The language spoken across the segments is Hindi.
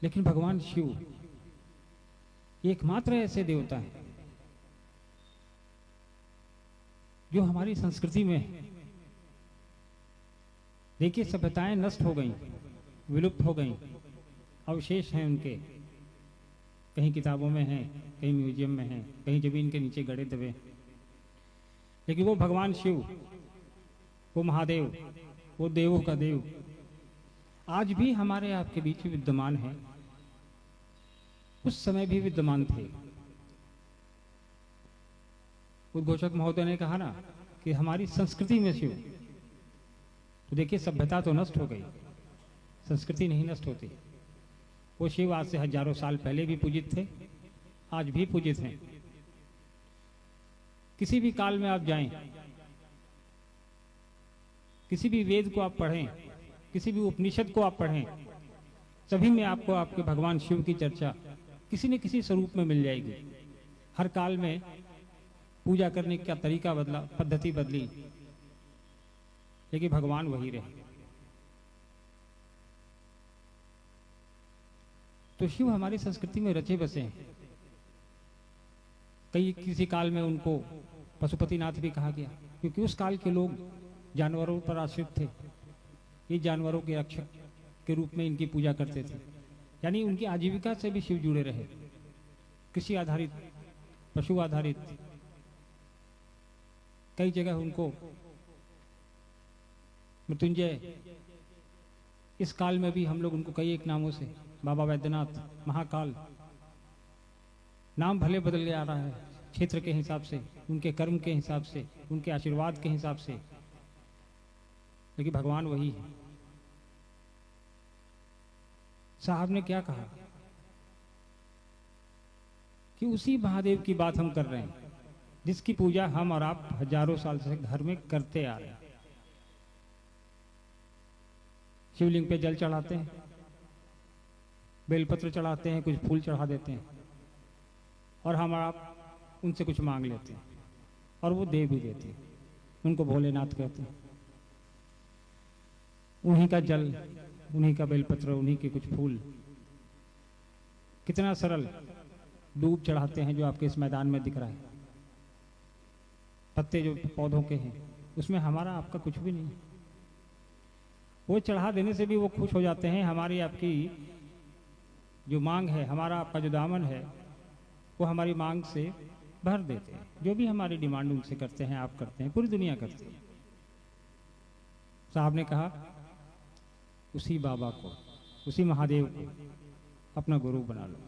लेकिन भगवान शिव एकमात्र ऐसे देवता हैं जो हमारी संस्कृति में है। देखिए, सभ्यताएं नष्ट हो गई, विलुप्त हो गई, अवशेष हैं उनके, कहीं किताबों में हैं, कहीं म्यूजियम में हैं, कहीं जमीन के नीचे गड़े दबे। लेकिन वो भगवान शिव, वो महादेव, वो देवों का देव आज भी हमारे आपके बीच विद्यमान है। उस समय भी विद्यमान थे। उद्घोषक महोदय ने कहा ना कि हमारी संस्कृति में शिव, तो देखिए सभ्यता तो नष्ट हो गई, संस्कृति नहीं नष्ट होती। वो शिव आज से हजारों साल पहले भी पूजित थे, आज भी पूजित हैं। किसी भी काल में आप जाएं, किसी भी वेद को आप पढ़ें, किसी भी उपनिषद को आप पढ़ें, सभी में आपको आपके भगवान शिव की चर्चा किसी न किसी स्वरूप में मिल जाएगी। हर काल में पूजा करने का तरीका बदला, पद्धति बदली, लेकिन भगवान वही रहे। तो शिव हमारी संस्कृति में रचे बसे हैं। किसी काल में उनको पशुपतिनाथ भी कहा गया, क्योंकि उस काल के लोग जानवरों पर आश्रित थे। ये जानवरों के रक्षक के रूप में इनकी पूजा करते थे, यानी उनकी आजीविका से भी शिव जुड़े रहे। कृषि आधारित, पशु आधारित, कई जगह उनको मृत्युंजय, इस काल में भी हम लोग उनको कई एक नामों से, बाबा वैद्यनाथ, महाकाल, नाम भले बदल आ रहा है क्षेत्र के हिसाब से, उनके कर्म के हिसाब से, उनके आशीर्वाद के हिसाब से, लेकिन भगवान वही है। साहब ने क्या कहा कि उसी महादेव की बात हम कर रहे हैं जिसकी पूजा हम और आप हजारों साल से घर में करते आ रहे हैं। शिवलिंग पे जल चढ़ाते हैं, बेलपत्र चढ़ाते हैं, कुछ फूल चढ़ा देते हैं, और हम आप उनसे कुछ मांग लेते हैं और वो दे भी देते हैं। उनको भोलेनाथ कहते हैं। उन्हीं का जल, उन्हीं का बेलपत्र, उन्हीं के कुछ फूल, कितना सरल। दूब चढ़ाते हैं जो आपके इस मैदान में दिख रहा है, पत्ते जो पौधों के हैं, उसमें हमारा आपका कुछ भी नहीं। वो चढ़ा देने से भी वो खुश हो जाते हैं। हमारी आपकी जो मांग है, हमारा आपका जो दामन है, वो हमारी मांग से भर देते हैं। जो भी हमारी डिमांड उनसे करते हैं, आप करते हैं, पूरी दुनिया करती है। साहब ने कहा उसी बाबा को, उसी महादेव को अपना गुरु बना लो।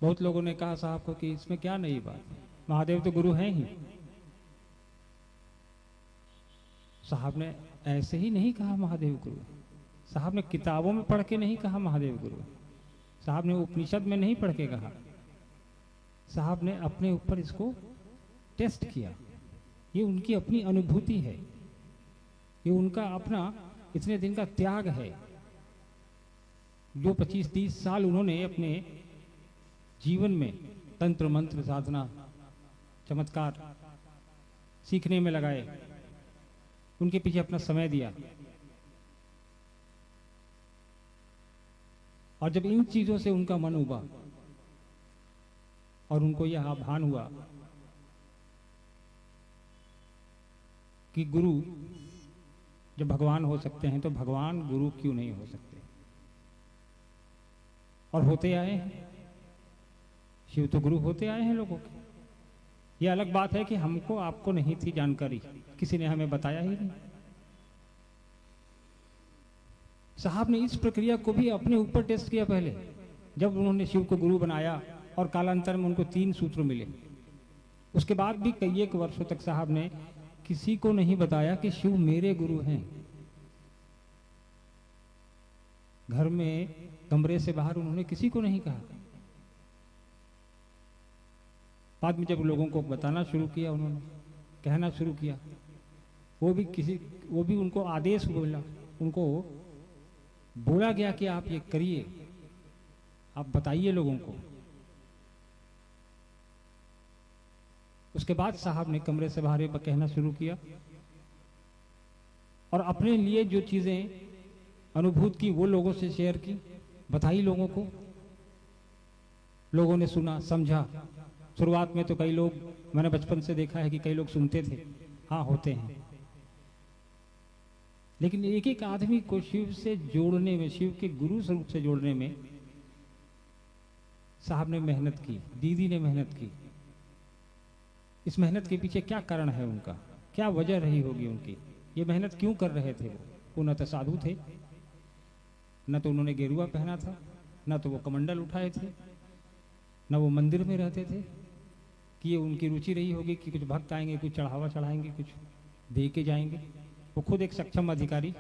बहुत लोगों ने कहा साहब को कि इसमें क्या नई बात है, महादेव तो गुरु हैं ही। साहब ने ऐसे ही नहीं कहा महादेव गुरु। साहब ने किताबों में पढ़ के नहीं कहा महादेव गुरु। साहब ने उपनिषद में नहीं पढ़ के कहा। साहब ने अपने ऊपर इसको टेस्ट किया। ये उनकी अपनी अनुभूति है, ये उनका अपना इतने दिन का त्याग है। जो 25-30 साल उन्होंने अपने जीवन में तंत्र मंत्र साधना चमत्कार सीखने में लगाए, उनके पीछे अपना समय दिया। और जब इन चीजों से उनका मन उबा और उनको यह भान हुआ कि गुरु जब भगवान हो सकते हैं तो भगवान गुरु क्यों नहीं हो सकते। और होते आए हैं, शिव तो गुरु होते आए हैं लोगों के। यह अलग बात है कि हमको आपको नहीं थी जानकारी, किसी ने हमें बताया ही नहीं। साहब ने इस प्रक्रिया को भी अपने ऊपर टेस्ट किया पहले, जब उन्होंने शिव को गुरु बनाया और कालांतर में उनको 3 सूत्र मिले। उसके बाद भी कई एक वर्षों तक साहब ने किसी को नहीं बताया कि शिव मेरे गुरु हैं। घर में कमरे से बाहर उन्होंने किसी को नहीं कहा। बाद में जब लोगों को बताना शुरू किया, उन्होंने कहना शुरू किया, वो भी उनको आदेश बोला, उनको बोला गया कि आप ये करिए, आप बताइए लोगों को। उसके बाद साहब ने कमरे से बाहर कहना शुरू किया और अपने लिए जो चीजें अनुभूति की, वो लोगों से शेयर की, बताई लोगों को, लोगों ने सुना समझा। शुरुआत में तो कई लोग, मैंने बचपन से देखा है कि कई लोग सुनते थे, हाँ होते हैं, लेकिन एक एक आदमी को शिव से जोड़ने में, शिव के गुरु स्वरूप से जोड़ने में साहब ने मेहनत की, दीदी ने मेहनत की। इस मेहनत के पीछे क्या कारण है उनका, क्या वजह रही होगी उनकी, ये मेहनत क्यों कर रहे थे वो न तो साधु थे, न तो उन्होंने गेरुआ पहना था, न तो वो कमंडल उठाए थे, न वो मंदिर में रहते थे, कि ये उनकी रुचि रही होगी कि कुछ भक्त आएंगे, कुछ चढ़ावा चढ़ाएंगे, कुछ दे के जाएंगे। वो खुद एक सक्षम अधिकारी,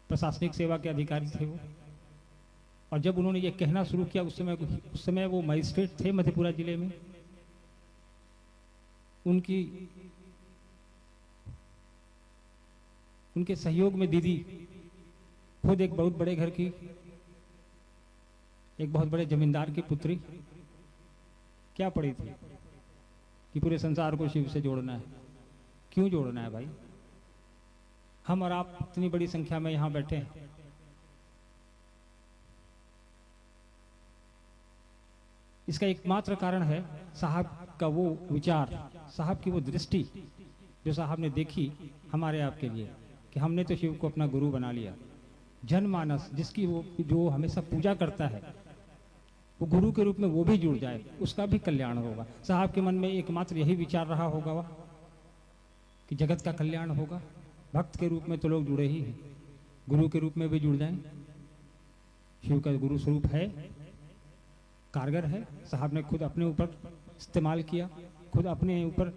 प्रशासनिक सेवा के अधिकारी थे वो। और जब उन्होंने ये कहना शुरू किया, उस समय वो मजिस्ट्रेट थे मधेपुरा जिले में। उनके सहयोग में दीदी खुद एक बहुत बड़े घर की, एक बहुत बड़े जमींदार की पुत्री, क्या पड़ी थी कि पूरे संसार को शिव से जोड़ना है। क्यों जोड़ना है भाई? हम और आप इतनी बड़ी संख्या में यहां बैठे हैं, इसका एकमात्र कारण है साहब का वो विचार, साहब की वो दृष्टि जो साहब ने देखी हमारे आपके लिए, कि हमने तो शिव को अपना गुरु बना लिया। जनमानस जिसकी वो, जो हमेशा पूजा करता है, वो गुरु के रूप में वो भी जुड़ जाए, उसका भी कल्याण होगा। साहब के मन में एकमात्र यही विचार रहा होगा वह, कि जगत का कल्याण होगा। भक्त के रूप में तो लोग जुड़े ही हैं, गुरु के रूप में भी जुड़ जाएं। शिव का गुरु स्वरूप है, कारगर है। साहब ने खुद अपने ऊपर इस्तेमाल किया, खुद अपने ऊपर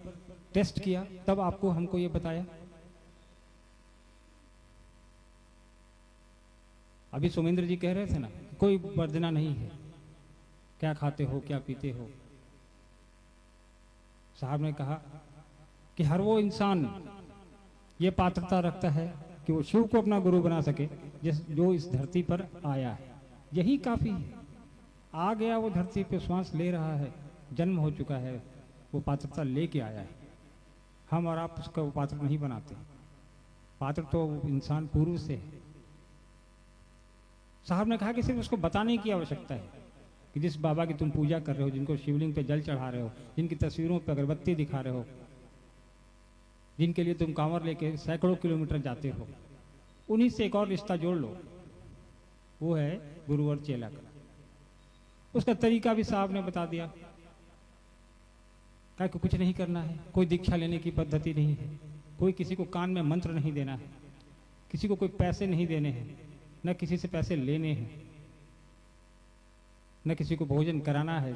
टेस्ट किया, तब आपको हमको ये बताया। अभी सोमेंद्र जी कह रहे थे ना, कोई वर्जना नहीं है, क्या खाते हो क्या पीते हो। साहब ने कहा कि हर वो इंसान ये पात्रता रखता है कि वो शिव को अपना गुरु बना सके, जो इस धरती पर आया है, यही काफी है। आ गया वो धरती पे, श्वास ले रहा है, जन्म हो चुका है, वो पात्रता लेके आया है। हम और आप उसका वो पात्र नहीं बनाते, पात्र तो इंसान पूर्व से है। साहब ने कहा कि सिर्फ उसको बताने की आवश्यकता है कि जिस बाबा की तुम पूजा कर रहे हो, जिनको शिवलिंग पे जल चढ़ा रहे हो, जिनकी तस्वीरों पे अगरबत्ती दिखा रहे हो, जिनके लिए तुम कांवर लेके सैकड़ों किलोमीटर जाते हो, उन्हीं से एक और रिश्ता जोड़ लो, वो है गुरु और चेला का। उसका तरीका भी साहब ने बता दिया। क्या कुछ नहीं करना है, कोई दीक्षा लेने की पद्धति नहीं है, कोई किसी को कान में मंत्र नहीं देना है, किसी को कोई पैसे नहीं देने हैं, न किसी से पैसे लेने हैं, न किसी को भोजन कराना है,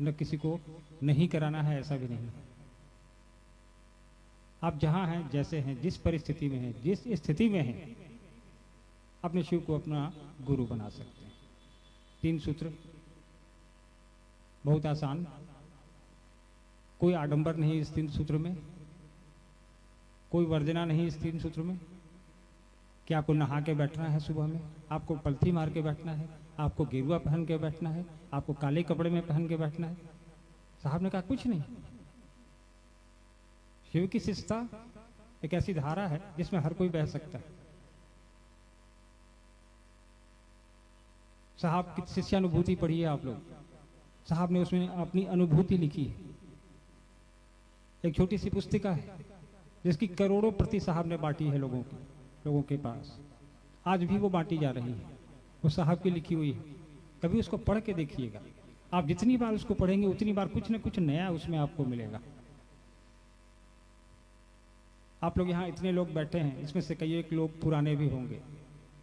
न किसी को नहीं कराना है, ऐसा भी नहीं। आप जहां हैं, जैसे हैं, जिस परिस्थिति में हैं, जिस स्थिति में हैं, अपने शिव को अपना गुरु बना सकते हैं। 3 सूत्र, बहुत आसान, कोई आडंबर नहीं इस 3 सूत्र में, कोई वर्जना नहीं इस 3 सूत्र में। कि आपको नहा के बैठना है सुबह में, आपको पलथी मार के बैठना है, आपको गेरुआ पहन के बैठना है, आपको काले कपड़े में पहन के बैठना है। साहब ने कहा कुछ नहीं। शिव की शिष्टता एक ऐसी धारा है जिसमें हर कोई बह सकता है। साहब की शिष्यानुभूति पढ़िए आप लोग, साहब ने उसमें अपनी अनुभूति लिखी है। एक छोटी सी पुस्तिका है जिसकी करोड़ों प्रति साहब ने बांटी है लोगों के पास, आज भी वो बांटी जा रही है, वो साहब की लिखी हुई है। कभी उसको पढ़ के देखिएगा, आप जितनी बार उसको पढ़ेंगे उतनी बार कुछ न कुछ नया उसमें आपको मिलेगा। आप लोग यहाँ इतने लोग बैठे हैं, इसमें से कई एक लोग पुराने भी होंगे।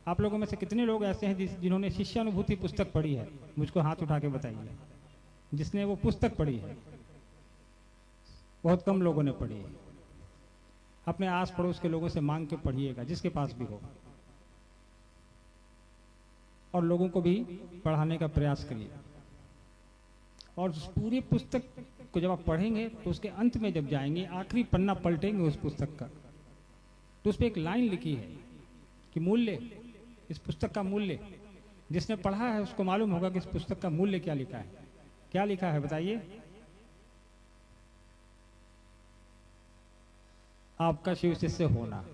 आप लोगों में से कितने लोग ऐसे हैं जिन्होंने शिष्यानुभूति पुस्तक पढ़ी है? मुझको हाथ उठा के बताइए जिसने वो पुस्तक पढ़ी है। बहुत कम लोगों ने पढ़ी है। अपने आस पड़ोस के लोगों से मांग के पढ़िएगा, जिसके पास भी हो, और लोगों को भी पढ़ाने का प्रयास करिए। और उस पूरी पुस्तक को जब आप पढ़ेंगे तो उसके अंत में जब जाएंगे, आखिरी पन्ना पलटेंगे उस पुस्तक का, तो उस पर एक लाइन लिखी है कि मूल्य, इस पुस्तक का मूल्य। जिसने पढ़ा है उसको मालूम होगा कि इस पुस्तक का मूल्य क्या लिखा है। क्या लिखा है बताइए? आपका शिव शिष्य होना।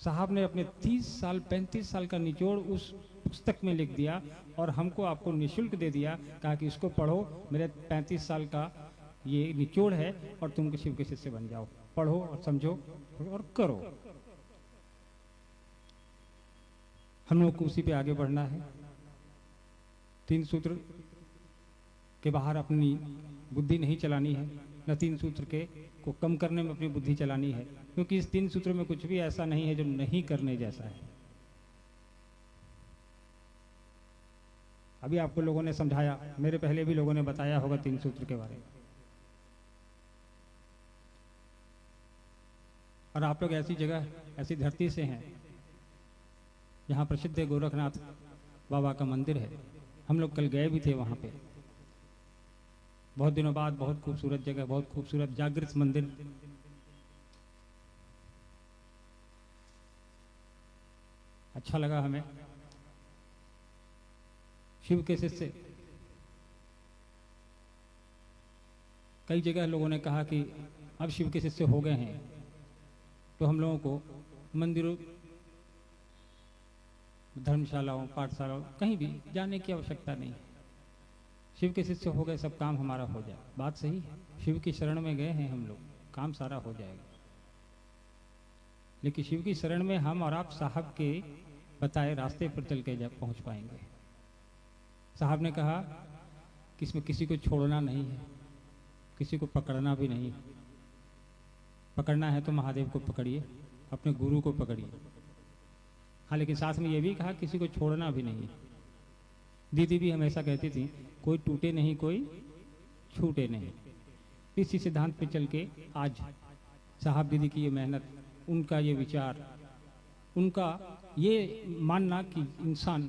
साहब ने अपने 30 साल 35 साल का निचोड़ उस पुस्तक में लिख दिया और हमको आपको निःशुल्क दे दिया, कहा कि इसको पढ़ो, मेरे 35 साल का ये निचोड़ है और तुम शिव के शिष्य बन जाओ, पढ़ो और समझो और करो। हम लोग को उसी पे आगे बढ़ना है। 3 सूत्र के बाहर अपनी बुद्धि नहीं चलानी है, न 3 सूत्र के को कम करने में अपनी बुद्धि चलानी है, क्योंकि इस 3 सूत्र में कुछ भी ऐसा नहीं है जो नहीं करने जैसा है। अभी आपको लोगों ने समझाया, मेरे पहले भी लोगों ने बताया होगा 3 सूत्र के बारे में, और आप लोग ऐसी जगह, ऐसी धरती से हैं जहाँ प्रसिद्ध गोरखनाथ बाबा का मंदिर है। हम लोग कल गए भी थे वहाँ पे, बहुत दिनों बाद, बहुत खूबसूरत जगह, बहुत खूबसूरत जागृत मंदिर। अच्छा लगा हमें। शिव के शिष्य, कई जगह लोगों ने कहा कि अब शिव के शिष्य हो गए हैं तो हम लोगों को मंदिरों, धर्मशालाओं, पाठशालाओं, कहीं भी जाने की आवश्यकता नहीं। शिव के शिष्य हो गए, सब काम हमारा हो जाए। बात सही है, शिव की शरण में गए हैं हम लोग, काम सारा हो जाएगा। लेकिन शिव की शरण में हम और आप साहब के बताए रास्ते पर चल के जब पहुंच पाएंगे। साहब ने कहा कि इसमें किसी को छोड़ना नहीं है, किसी को पकड़ना भी नहीं है। पकड़ना है तो महादेव को पकड़िए, अपने गुरु को पकड़िए। हाँ, लेकिन साथ में ये भी कहा किसी को छोड़ना भी नहीं है। दीदी भी हमेशा कहती थी, कोई टूटे नहीं, कोई छूटे नहीं। इसी सिद्धांत पे चल के आज साहब दीदी की ये मेहनत, उनका ये विचार, उनका ये मानना कि इंसान,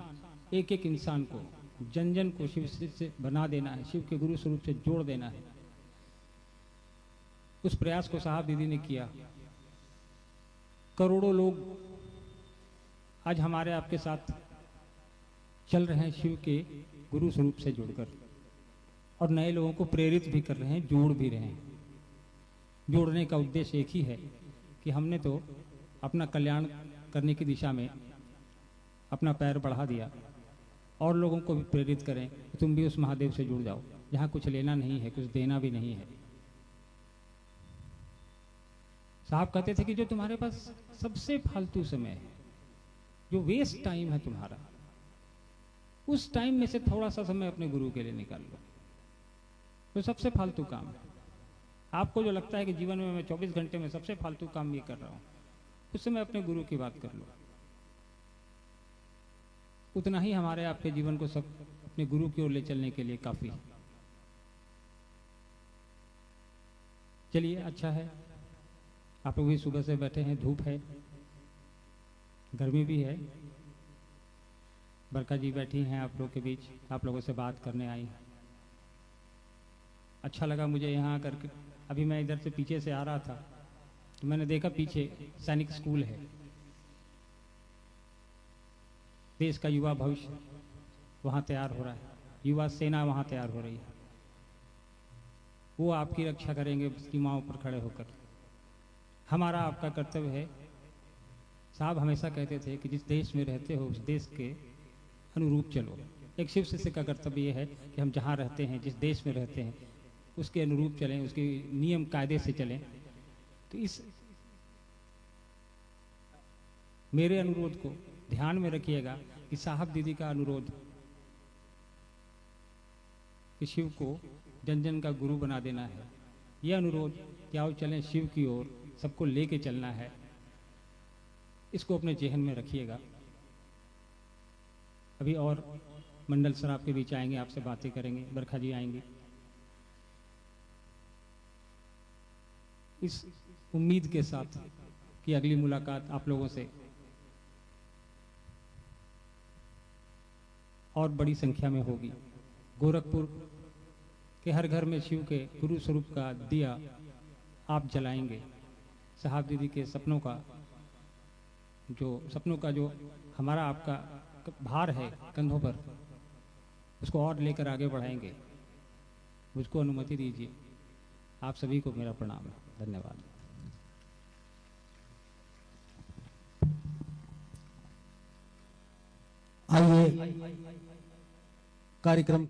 एक एक इंसान को, जन जन को शिव से बना देना है, शिव के गुरु स्वरूप से जोड़ देना है, उस प्रयास को साहब दीदी ने किया। करोड़ों लोग आज हमारे आपके साथ चल रहे हैं शिव के गुरु स्वरूप से जुड़कर, और नए लोगों को प्रेरित भी कर रहे हैं, जोड़ भी रहे हैं। जोड़ने का उद्देश्य एक ही है कि हमने तो अपना कल्याण करने की दिशा में अपना पैर बढ़ा दिया, और लोगों को भी प्रेरित करें कि तुम भी उस महादेव से जुड़ जाओ, जहाँ कुछ लेना नहीं है, कुछ देना भी नहीं है। साहब कहते थे कि जो तुम्हारे पास सबसे फालतू समय है, जो वेस्ट टाइम है तुम्हारा, उस टाइम में से थोड़ा सा समय अपने गुरु के लिए निकाल लो। तो सबसे फालतू काम है। आपको जो लगता है कि जीवन में मैं 24 घंटे में सबसे फालतू काम ये कर रहा हूँ, उस समय अपने गुरु की बात कर लो। उतना ही हमारे आपके जीवन को सब अपने गुरु की ओर ले चलने के लिए काफी है। चलिए, अच्छा है, आप लोग भी सुबह से बैठे हैं, धूप है, गर्मी भी है। बरका जी बैठी हैं आप लोग के बीच, आप लोगों से बात करने आई। अच्छा लगा मुझे यहाँ आकर के। अभी मैं इधर से पीछे से आ रहा था तो मैंने देखा पीछे सैनिक स्कूल है। देश का युवा भविष्य वहाँ तैयार हो रहा है, युवा सेना वहाँ तैयार हो रही है। वो आपकी रक्षा करेंगे सीमाओं पर खड़े होकर। हमारा आपका कर्तव्य है। साहब हमेशा कहते थे कि जिस देश में रहते हो उस देश के अनुरूप चलो। एक शिव शिष्य का कर्तव्य ये है कि हम जहाँ रहते हैं, जिस देश में रहते हैं, उसके अनुरूप चलें, उसके नियम कायदे से चलें। तो इस मेरे अनुरोध को ध्यान में रखिएगा कि साहब दीदी का अनुरोध कि शिव को जन जन का गुरु बना देना है, यह अनुरोध कि आओ चलें शिव की ओर, सबको लेके चलना है, इसको अपने जेहन में रखिएगा। अभी और मंडल सर आपके बीच आएंगे, आपसे बातें करेंगे, बरखा जी आएंगे। इस उम्मीद के साथ कि अगली मुलाकात आप लोगों से और बड़ी संख्या में होगी। गोरखपुर के हर घर में शिव के गुरु स्वरूप का दिया आप जलाएंगे। साहब दीदी के सपनों का जो हमारा आपका भार है कंधों पर, उसको और लेकर आगे बढ़ाएंगे। मुझको अनुमति दीजिए। आप सभी को मेरा प्रणाम है। धन्यवाद। आइए कार्यक्रम